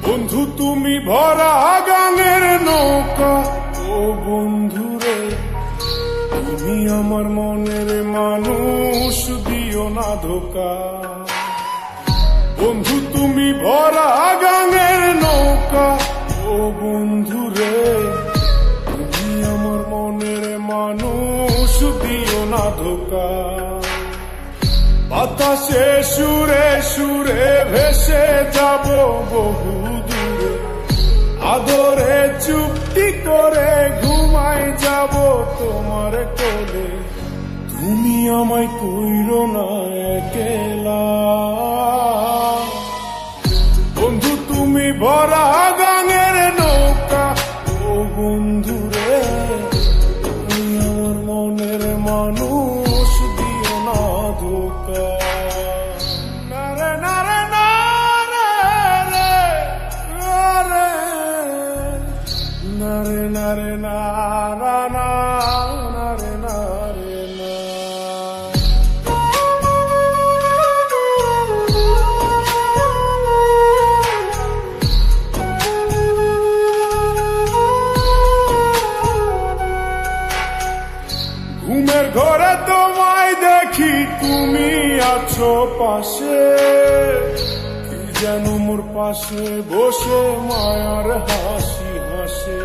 বন্ধু তুমি ভরা গাঙের নৌকা, ও বন্ধুরে তুমি আমার মনের মানুষ, দিও না ধোকা। বন্ধু তুমি ভরা গাঙের নৌকা, ও বন্ধুরে তুমি আমার মনের মানুষ, দিও না ধোকা। বাতাসে সুরে সুরে ভেসে যাব বহু দূরে, আদরে চুপটি করে ঘুমাই যাব তোমার কোলে। তুমি আমায় কইরো না একলা, বন্ধু তুমি ভরা গাঙের নৌকা, ও বন্ধুরে তুমি আমার মনের মানুষ, দিও না ধোকা। নারে নারে নারে নারে নারা নারে নারে না। ঘুমের ঘরে তোমায় দেখি, তুমি আছো পাশে, কি যেন মোর পাশে বসে মায়ার হাসি হাসে।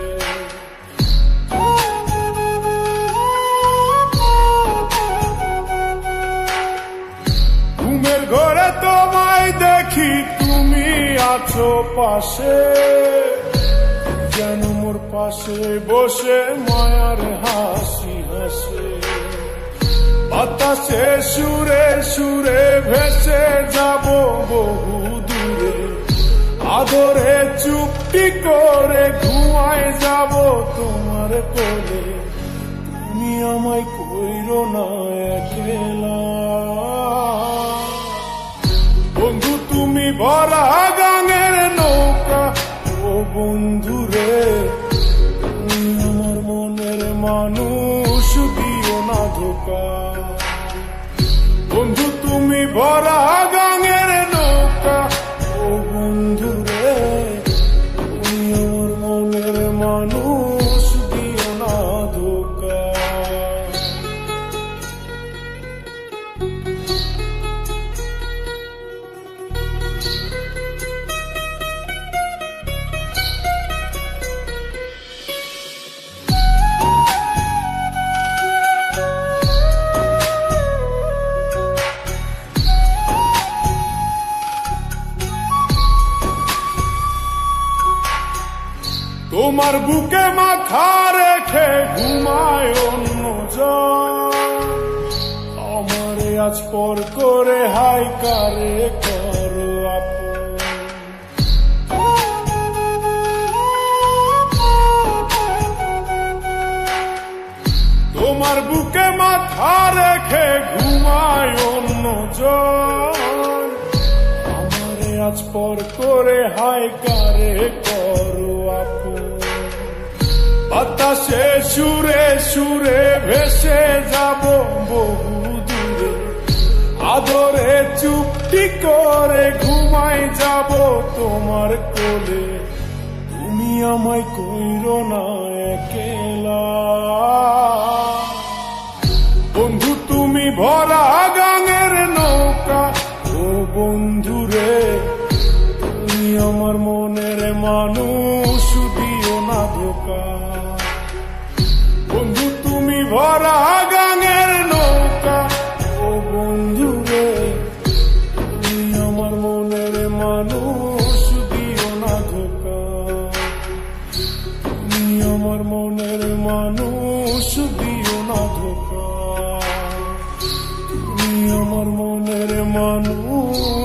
ঘুমের ঘরে তোমায় দেখি, তুমি আছো পাশে, যেন মোর পাশে বসে মায়ার হাসি হাসে। বাতাসে সুরে সুরে ভেসে যাব বহু দূরে, আদরে চুপটি করে ঘুমায় যাব তোমার কোলে। তুমি আমায় কইরো না একলা, বন্ধু তুমি ভরা গাঙের নৌকা, ও বন্ধুরে তুমি আমার মনের মানুষ, দিও না ধোকা। বন্ধু তুমি ভরা গাঙের নৌকা, ও বন্ধুরে তুমি আমার মনের মানুষ, দিও না ধোকা। তোমার বুকে মাথা রেখে ঘুমায় অন্যজন, আমারে আজ পর করে হাই কারে করো আপন। তোমার বুকে মাথা রেখে ঘুমায় অন্যজন, আমারে আজ পর করে হাই কারে করো আপন। বাতাসে সুরে সুরে ভেসে যাব বহু দূরে, আদরে চুপটি করে ঘুমাই যাব তোমার কোলে। তুমি আমায় কইরো না একলা, বন্ধু তুমি ভরা গাঙের নৌকা, ও বন্ধুরে তুমি আমার মনের মানুষ, দিও না ধোকা। বন্ধু তুমি ভরা গাঙের নৌকা, ও বন্ধুরে তুমি আমার মনের মানুষ, দিও না ধোকা। তুমি আমার মনের মানুষ, দিও না ধোকা। তুমি আমার মনের মানুষ।